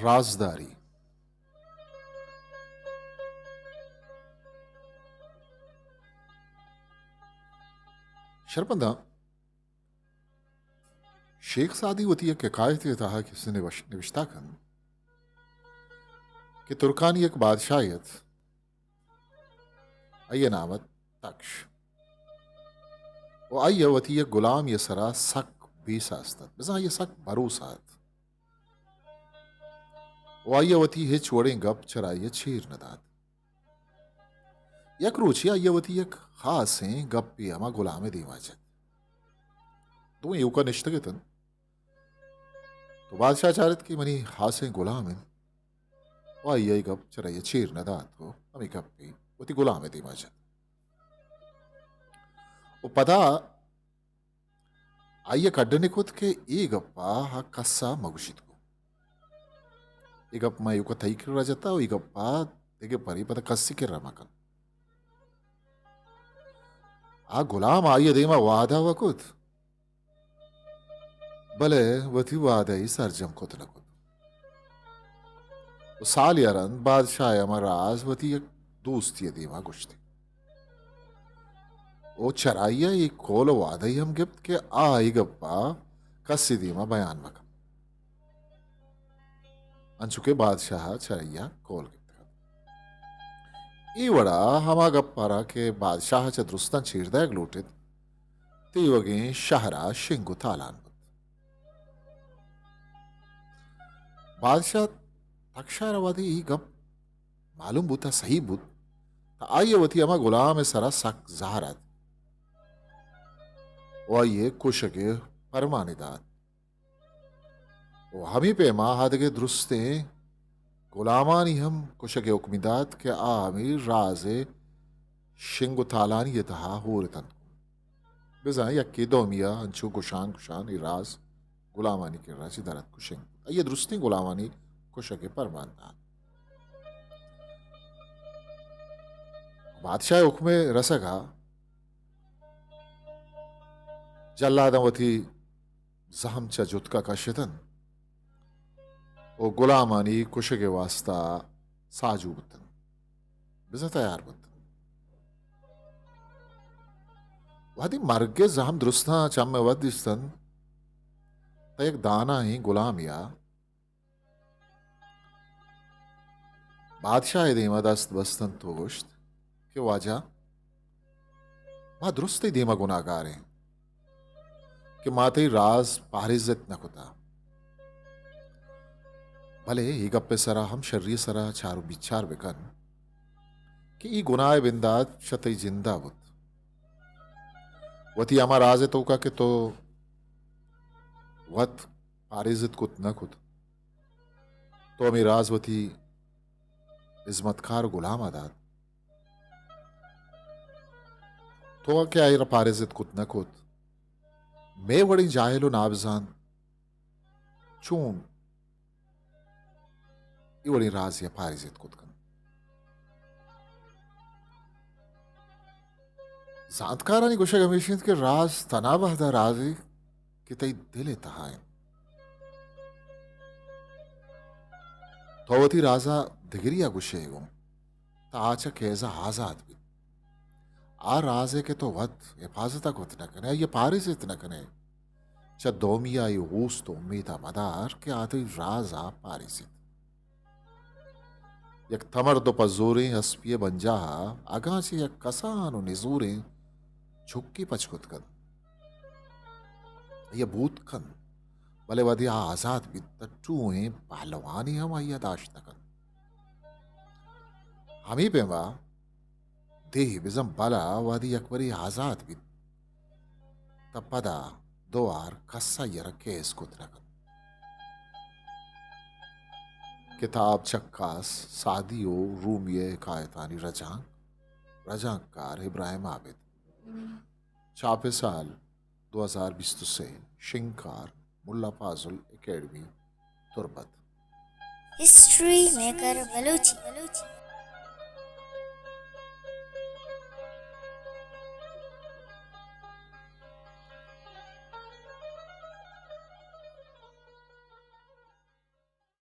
राजदारी। शर्मंदा शेख सादी वती एक हकायत तहा किसी निविश्ता कन कि तुर्कानी एक बादशाहियत अय नामत तक्श वो अय वती एक गुलाम यसरा सक बीस आस्तत बिजा ये सक भरोसात वो अय वती हिच वड़े गप चराइय छीर नदात यक रुचि अय वती एक खास गप भी अमा गुलाम दीवाजत तुम युका निश्तगतन तो बादशाह चारत की मनी हासे गुलाम वाई गप चराइय छीर नदात हो अमी गप भी वती गुलाम दीवाजत वो पदा अय कड्डनिकुत के ई गप्पा हा कस्सा मगुशित को ई गप मा युका तैकिर रजता ई गप्पा तेगे परी पता कस्सी के रमकन आ गुलाम आय देमा वादा वकुत भले वती वादा ही सरजम कुत नकुत साल यारन बादशाह अमराज वती एक दोस्ती देमा गुश्ती ओ चराइया ई कोल वादा ही हम गिफ्ट के आई गप्पा कस्सी दीमा बयान मकम अंचुके बादशाह चराइया कोल गिफ्ट ई वड़ा हमा गप्पारा के बादशाह च दुरुस्तान चीरदाग लूटित ती वगे शहरा शिंगु तालान बादशाह तक्षारवादी ई गप मालूम बुता सही बुत आइए वती अमा गुलाम सरा सक जहरत वाइये कुशके परमानिदात वो हमी पे मा हादगे दुरुस्ते गुलामानी हम कुशके उकमिदात के आमिर राजे शिंगु तालानी ये तहा होरतन बिजा यक्की दोमिया अंचु कुशान कुशान राज गुलामानी के राजी दरत कुशिंग ये दुरुस्ती गुलामानी कुशके परमानदात बादशाह हुक्मे रसगा जल्लादवती जहम च जुतका का शितन ओ गुलामानी कुशके वास्ता साजू बतन बिजा तैयार बतन वादी मर्गे जहम दुरुस्ता चम वदिस्तन त एक दाना ही गुलामिया बादशाह देमा दस्त बस्तन तोश्त के वाजा मा दुरुस्त देमा गुनागार हैं कि माते राज पारिजत न कुता भले ही गप्पे सरा हम शर्री सरा चारू बिचार बेकन कि ई गुनाह बिंदात शतई जिंदा बुत वती अमा राज तो का के तो वत पारिजत कुत न कुत तो अमी राजवती इज्मतकार गुलाम आदात तो क्या आयरा पारिजत कुत न कुत मैं वड़ी जाहिलो नाबजान चून इवड़ी राज या पारिजत कुतकन जानकारानी गुशा गमीशित के राज तनाबहदा राजी कि तई दिले तहाय तोवती राजा दिगरिया गुशेगो ताचा केजा आजाद भी आ राजे के तो वत हिफाजत कुत न कने ये पारिजत न कने च दोमिया ये ऊस तो उम्मीदा मदार के आते राजा पारिजित यक थमर दो पजूरे हस्पिये बंजाहा आगा से यक कसानो निजूरे झुक्की पचकुत कन ये भूत कन भले वधी आजाद भी तट्टूए पहलवानी हम आइया दाश्त कन हमी पे वा देह बिजम बला वादी यकबरी आजाद भी तपदा दोआर कस्सा यरके इसकुत रकन किताब चक्कास सादियो रूमिये कायतानी रजांग कार इब्राहिम आबिद छापे साल 2020 से शिंकार मुल्ला फाजुल academy Turbat history maker Balochi